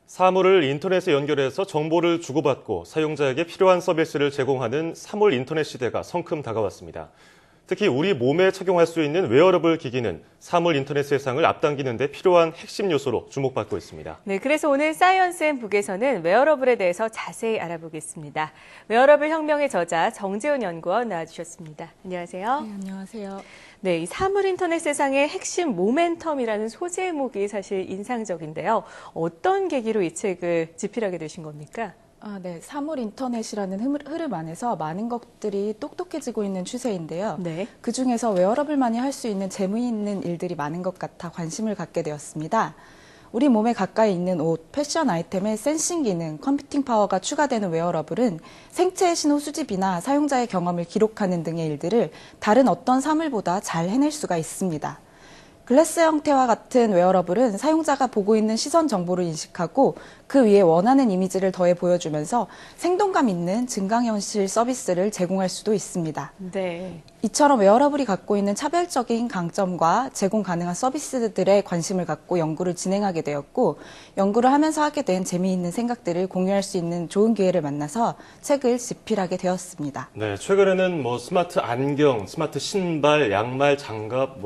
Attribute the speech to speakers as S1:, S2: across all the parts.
S1: 사물을 인터넷에 연결해서 정보를 주고받고 사용자에게 필요한 서비스를 제공하는 사물 인터넷 시대가 성큼 다가왔습니다. 특히 우리 몸에 착용할 수 있는 웨어러블 기기는 사물 인터넷 세상을 앞당기는 데 필요한 핵심 요소로 주목받고 있습니다.
S2: 네, 그래서 오늘 사이언스 앤 북에서는 웨어러블에 대해서 자세히 알아보겠습니다. 웨어러블 혁명의 저자 정재훈 연구원 나와주셨습니다. 안녕하세요.
S3: 네, 안녕하세요.
S2: 네, 이 사물 인터넷 세상의 핵심 모멘텀이라는 소제목이 사실 인상적인데요. 어떤 계기로 이 책을 집필하게 되신 겁니까?
S3: 네, 사물 인터넷이라는 흐름 안에서 많은 것들이 똑똑해지고 있는 추세인데요.
S2: 네.
S3: 그중에서 웨어러블만이 할 수 있는 재미있는 일들이 많은 것 같아 관심을 갖게 되었습니다. 우리 몸에 가까이 있는 옷, 패션 아이템의 센싱 기능, 컴퓨팅 파워가 추가되는 웨어러블은 생체의 신호 수집이나 사용자의 경험을 기록하는 등의 일들을 다른 어떤 사물보다 잘 해낼 수가 있습니다. 글래스 형태와 같은 웨어러블은 사용자가 보고 있는 시선 정보를 인식하고 그 위에 원하는 이미지를 더해 보여주면서 생동감 있는 증강현실 서비스를 제공할 수도 있습니다.
S2: 네.
S3: 이처럼 웨어러블이 갖고 있는 차별적인 강점과 제공 가능한 서비스들에 관심을 갖고 연구를 진행하게 되었고, 연구를 하면서 하게 된 재미있는 생각들을 공유할 수 있는 좋은 기회를 만나서 책을 집필하게 되었습니다.
S1: 네, 최근에는 스마트 안경, 스마트 신발, 양말, 장갑,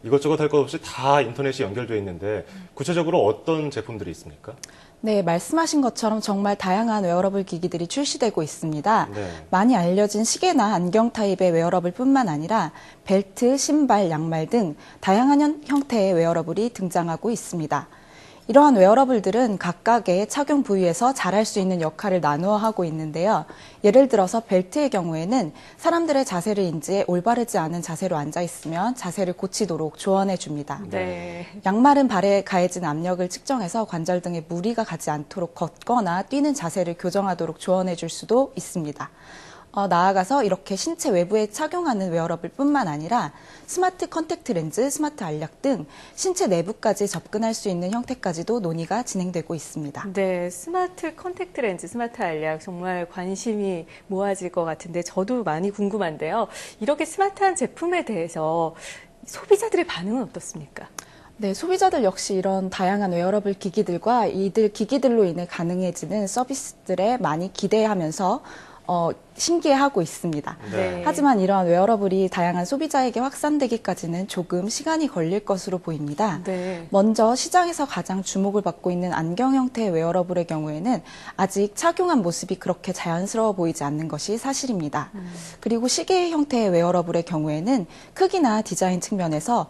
S1: 이것저것 할 것 없이 다 인터넷이 연결되어 있는데 구체적으로 어떤 제품들이 있습니까?
S3: 네, 말씀하신 것처럼 정말 다양한 웨어러블 기기들이 출시되고 있습니다.
S1: 네.
S3: 많이 알려진 시계나 안경 타입의 웨어러블뿐만 아니라 벨트, 신발, 양말 등 다양한 형태의 웨어러블이 등장하고 있습니다. 이러한 웨어러블들은 각각의 착용 부위에서 잘할 수 있는 역할을 나누어 하고 있는데요. 예를 들어서 벨트의 경우에는 사람들의 자세를 인지해 올바르지 않은 자세로 앉아 있으면 자세를 고치도록 조언해 줍니다.
S2: 네.
S3: 양말은 발에 가해진 압력을 측정해서 관절 등에 무리가 가지 않도록 걷거나 뛰는 자세를 교정하도록 조언해 줄 수도 있습니다. 나아가서 이렇게 신체 외부에 착용하는 웨어러블뿐만 아니라 스마트 컨택트 렌즈, 스마트 알약 등 신체 내부까지 접근할 수 있는 형태까지도 논의가 진행되고 있습니다.
S2: 네, 스마트 컨택트 렌즈, 스마트 알약 정말 관심이 모아질 것 같은데 저도 많이 궁금한데요. 이렇게 스마트한 제품에 대해서 소비자들의 반응은 어떻습니까?
S3: 네, 소비자들 역시 이런 다양한 웨어러블 기기들과 이들 기기들로 인해 가능해지는 서비스들에 많이 기대하면서 신기해하고 있습니다.
S2: 네.
S3: 하지만 이러한 웨어러블이 다양한 소비자에게 확산되기까지는 조금 시간이 걸릴 것으로 보입니다.
S2: 네.
S3: 먼저 시장에서 가장 주목을 받고 있는 안경 형태의 웨어러블의 경우에는 아직 착용한 모습이 그렇게 자연스러워 보이지 않는 것이 사실입니다. 그리고 시계 형태의 웨어러블의 경우에는 크기나 디자인 측면에서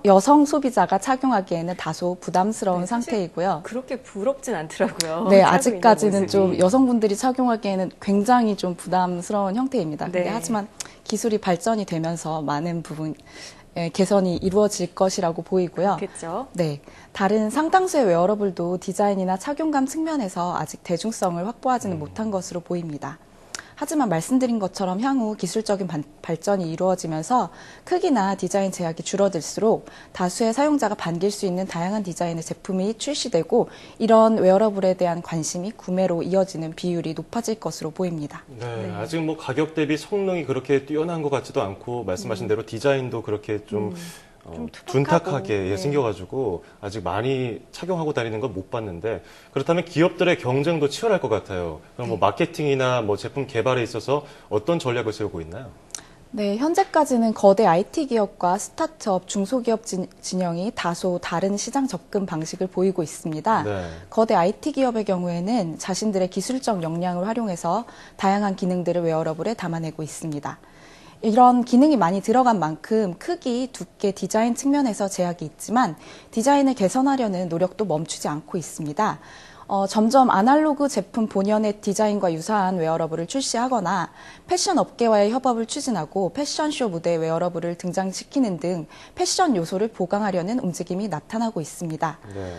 S3: 여성 소비자가 착용하기에는 다소 부담스러운
S2: 네,
S3: 상태이고요.
S2: 그렇게 부럽진 않더라고요.
S3: 네,
S2: 차고
S3: 아직까지는
S2: 있는
S3: 좀
S2: 모습이.
S3: 여성분들이 착용하기에는 굉장히 좀 부담스러운 형태입니다.
S2: 네.
S3: 근데 하지만 기술이 발전이 되면서 많은 부분 개선이 이루어질 것이라고 보이고요.
S2: 그렇겠죠.
S3: 네, 다른 상당수의 웨어러블도 디자인이나 착용감 측면에서 아직 대중성을 확보하지는 못한 것으로 보입니다. 하지만 말씀드린 것처럼 향후 기술적인 발전이 이루어지면서 크기나 디자인 제약이 줄어들수록 다수의 사용자가 반길 수 있는 다양한 디자인의 제품이 출시되고 이런 웨어러블에 대한 관심이 구매로 이어지는 비율이 높아질 것으로 보입니다.
S1: 네, 아직 가격 대비 성능이 그렇게 뛰어난 것 같지도 않고 말씀하신 대로 디자인도 그렇게 좀 둔탁하게
S2: 네.
S1: 생겨가지고 아직 많이 착용하고 다니는 건 못 봤는데 그렇다면 기업들의 경쟁도 치열할 것 같아요. 그럼 마케팅이나 제품 개발에 있어서 어떤 전략을 세우고 있나요?
S3: 네, 현재까지는 거대 IT 기업과 스타트업, 중소기업 진영이 다소 다른 시장 접근 방식을 보이고 있습니다.
S1: 네.
S3: 거대 IT 기업의 경우에는 자신들의 기술적 역량을 활용해서 다양한 기능들을 웨어러블에 담아내고 있습니다. 이런 기능이 많이 들어간 만큼 크기, 두께, 디자인 측면에서 제약이 있지만 디자인을 개선하려는 노력도 멈추지 않고 있습니다. 점점 아날로그 제품 본연의 디자인과 유사한 웨어러블을 출시하거나 패션 업계와의 협업을 추진하고 패션쇼 무대에 웨어러블을 등장시키는 등 패션 요소를 보강하려는 움직임이 나타나고 있습니다.
S1: 네.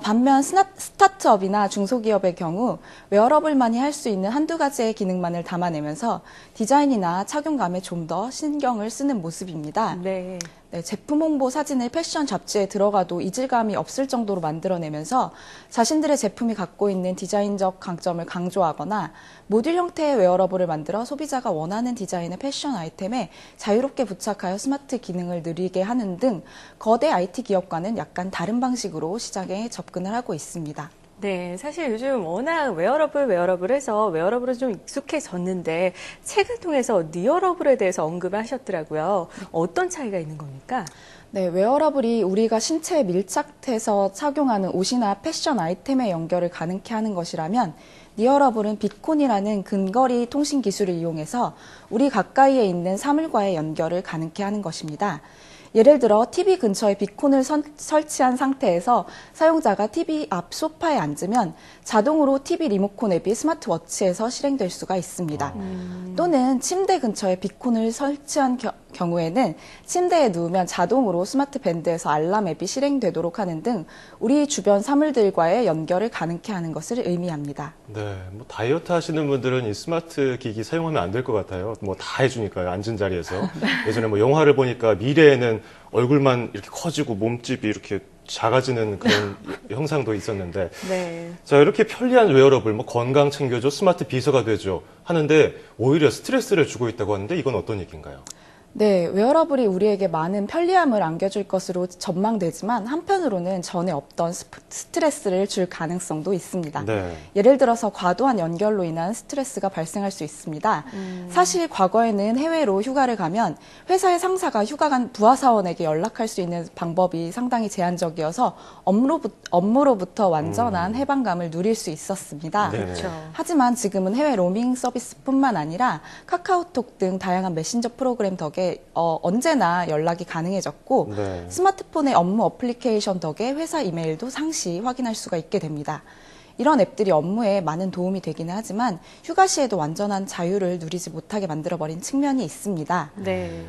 S3: 반면 스타트업이나 중소기업의 경우 웨어러블만이 할 수 있는 한두 가지의 기능만을 담아내면서 디자인이나 착용감에 좀 더 신경을 쓰는 모습입니다.
S2: 네.
S3: 네, 제품 홍보 사진을 패션 잡지에 들어가도 이질감이 없을 정도로 만들어내면서 자신들의 제품이 갖고 있는 디자인적 강점을 강조하거나 모듈 형태의 웨어러블을 만들어 소비자가 원하는 디자인의 패션 아이템에 자유롭게 부착하여 스마트 기능을 누리게 하는 등 거대 IT 기업과는 약간 다른 방식으로 시장에 접근을 하고 있습니다.
S2: 네, 사실 요즘 워낙 웨어러블 해서 웨어러블은 좀 익숙해졌는데 책을 통해서 니어러블에 대해서 언급을 하셨더라고요. 어떤 차이가 있는 겁니까?
S3: 네, 웨어러블이 우리가 신체에 밀착해서 착용하는 옷이나 패션 아이템의 연결을 가능케 하는 것이라면 니어러블은 비콘이라는 근거리 통신 기술을 이용해서 우리 가까이에 있는 사물과의 연결을 가능케 하는 것입니다. 예를 들어 TV 근처에 비콘을 설치한 상태에서 사용자가 TV 앞 소파에 앉으면 자동으로 TV 리모컨 앱이 스마트워치에서 실행될 수가 있습니다. 또는 침대 근처에 비콘을 설치한 경우에는 침대에 누우면 자동으로 스마트 밴드에서 알람 앱이 실행되도록 하는 등 우리 주변 사물들과의 연결을 가능케 하는 것을 의미합니다.
S1: 네, 뭐 다이어트 하시는 분들은 이 스마트 기기 사용하면 안 될 것 같아요. 뭐 다 해주니까요, 앉은 자리에서. 예전에 뭐 영화를 보니까 미래에는 얼굴만 이렇게 커지고 몸집이 이렇게 작아지는 그런 형상도 있었는데,
S2: 네.
S1: 자, 이렇게 편리한 웨어러블, 뭐 건강 챙겨줘, 스마트 비서가 되죠 하는데 오히려 스트레스를 주고 있다고 하는데 이건 어떤 얘기인가요?
S3: 네, 웨어러블이 우리에게 많은 편리함을 안겨줄 것으로 전망되지만 한편으로는 전에 없던 스트레스를 줄 가능성도 있습니다.
S1: 네.
S3: 예를 들어서 과도한 연결로 인한 스트레스가 발생할 수 있습니다. 사실 과거에는 해외로 휴가를 가면 회사의 상사가 휴가 간 부하 사원에게 연락할 수 있는 방법이 상당히 제한적이어서 업무로부터 완전한 해방감을 누릴 수 있었습니다.
S1: 네.
S2: 그렇죠.
S3: 하지만 지금은 해외 로밍 서비스뿐만 아니라 카카오톡 등 다양한 메신저 프로그램 덕에 언제나 연락이 가능해졌고
S1: 네.
S3: 스마트폰의 업무 어플리케이션 덕에 회사 이메일도 상시 확인할 수가 있게 됩니다. 이런 앱들이 업무에 많은 도움이 되기는 하지만 휴가 시에도 완전한 자유를 누리지 못하게 만들어버린 측면이 있습니다.
S2: 네.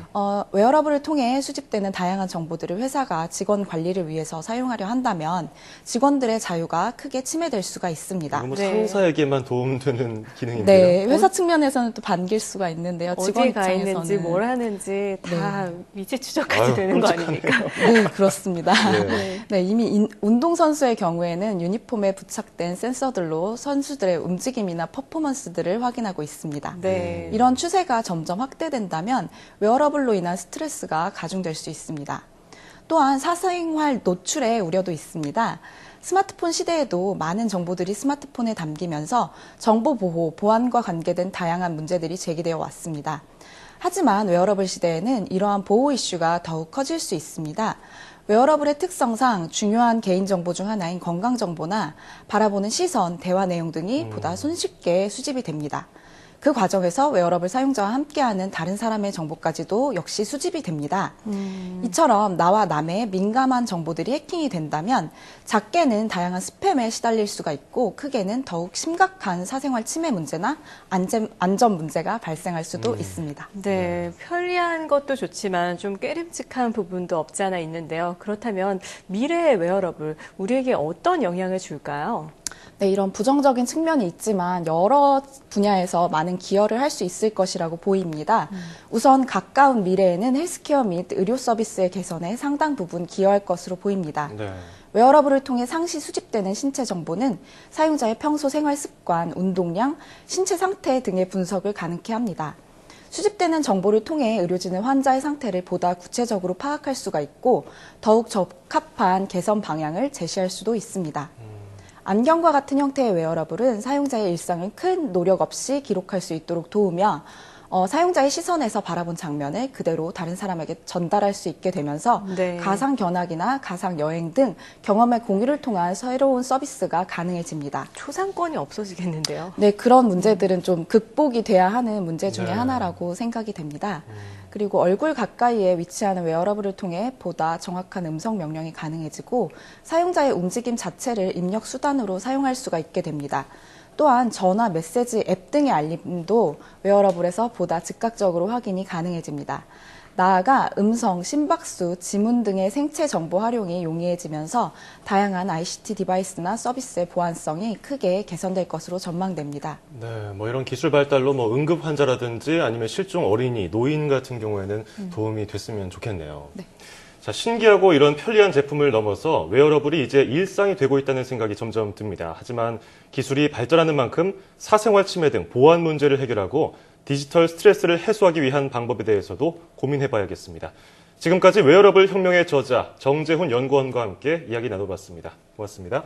S3: 웨어러블을 통해 수집되는 다양한 정보들을 회사가 직원 관리를 위해서 사용하려 한다면 직원들의 자유가 크게 침해될 수가 있습니다.
S1: 이거 뭐
S2: 네.
S1: 상사에게만 도움되는 기능인데요.
S3: 네, 회사 측면에서는 또 반길 수가 있는데요. 직원
S2: 어디 가 있는지
S3: 입장에서는
S2: 뭘 하는지 다 위치 추적까지
S1: 아유,
S2: 되는 거
S1: 끔찍하네요.
S2: 아닙니까?
S3: 네, 그렇습니다.
S1: 네.
S3: 네, 이미 운동선수의 경우에는 유니폼에 부착된 센서들로 선수들의 움직임이나 퍼포먼스들을 확인하고 있습니다.
S2: 네.
S3: 이런 추세가 점점 확대된다면 웨어러블로 인한 스트레스가 가중될 수 있습니다. 또한 사생활 노출의 우려도 있습니다. 스마트폰 시대에도 많은 정보들이 스마트폰에 담기면서 정보 보호, 보안과 관계된 다양한 문제들이 제기되어 왔습니다. 하지만 웨어러블 시대에는 이러한 보호 이슈가 더욱 커질 수 있습니다. 웨어러블의 특성상 중요한 개인정보 중 하나인 건강정보나 바라보는 시선, 대화 내용 등이 보다 손쉽게 수집이 됩니다. 그 과정에서 웨어러블 사용자와 함께하는 다른 사람의 정보까지도 역시 수집이 됩니다. 이처럼 나와 남의 민감한 정보들이 해킹이 된다면 작게는 다양한 스팸에 시달릴 수가 있고 크게는 더욱 심각한 사생활 침해 문제나 안전 문제가 발생할 수도 있습니다.
S2: 네, 편리한 것도 좋지만 좀 깨름직한 부분도 없지 않아 있는데요. 그렇다면 미래의 웨어러블, 우리에게 어떤 영향을 줄까요?
S3: 네, 이런 부정적인 측면이 있지만 여러 분야에서 많은 기여를 할 수 있을 것이라고 보입니다. 우선 가까운 미래에는 헬스케어 및 의료 서비스의 개선에 상당 부분 기여할 것으로 보입니다.
S1: 네.
S3: 웨어러블을 통해 상시 수집되는 신체 정보는 사용자의 평소 생활 습관, 운동량, 신체 상태 등의 분석을 가능케 합니다. 수집되는 정보를 통해 의료진은 환자의 상태를 보다 구체적으로 파악할 수가 있고 더욱 적합한 개선 방향을 제시할 수도 있습니다. 안경과 같은 형태의 웨어러블은 사용자의 일상을 큰 노력 없이 기록할 수 있도록 도우며 사용자의 시선에서 바라본 장면을 그대로 다른 사람에게 전달할 수 있게 되면서
S2: 네.
S3: 가상 견학이나 가상 여행 등 경험의 공유를 통한 새로운 서비스가 가능해집니다.
S2: 초상권이 없어지겠는데요.
S3: 네, 그런 문제들은 좀 극복이 돼야 하는 문제 중에
S1: 네.
S3: 하나라고 생각이 됩니다. 그리고 얼굴 가까이에 위치하는 웨어러블을 통해 보다 정확한 음성 명령이 가능해지고 사용자의 움직임 자체를 입력 수단으로 사용할 수가 있게 됩니다. 또한 전화, 메시지, 앱 등의 알림도 웨어러블에서 보다 즉각적으로 확인이 가능해집니다. 나아가 음성, 심박수, 지문 등의 생체 정보 활용이 용이해지면서 다양한 ICT 디바이스나 서비스의 보안성이 크게 개선될 것으로 전망됩니다.
S1: 네, 뭐 이런 기술 발달로 뭐 응급 환자라든지 아니면 실종 어린이, 노인 같은 경우에는 도움이 됐으면 좋겠네요.
S3: 네.
S1: 자, 신기하고 이런 편리한 제품을 넘어서 웨어러블이 이제 일상이 되고 있다는 생각이 점점 듭니다. 하지만 기술이 발전하는 만큼 사생활 침해 등 보안 문제를 해결하고 디지털 스트레스를 해소하기 위한 방법에 대해서도 고민해봐야겠습니다. 지금까지 웨어러블 혁명의 저자 정재훈 연구원과 함께 이야기 나눠봤습니다. 고맙습니다.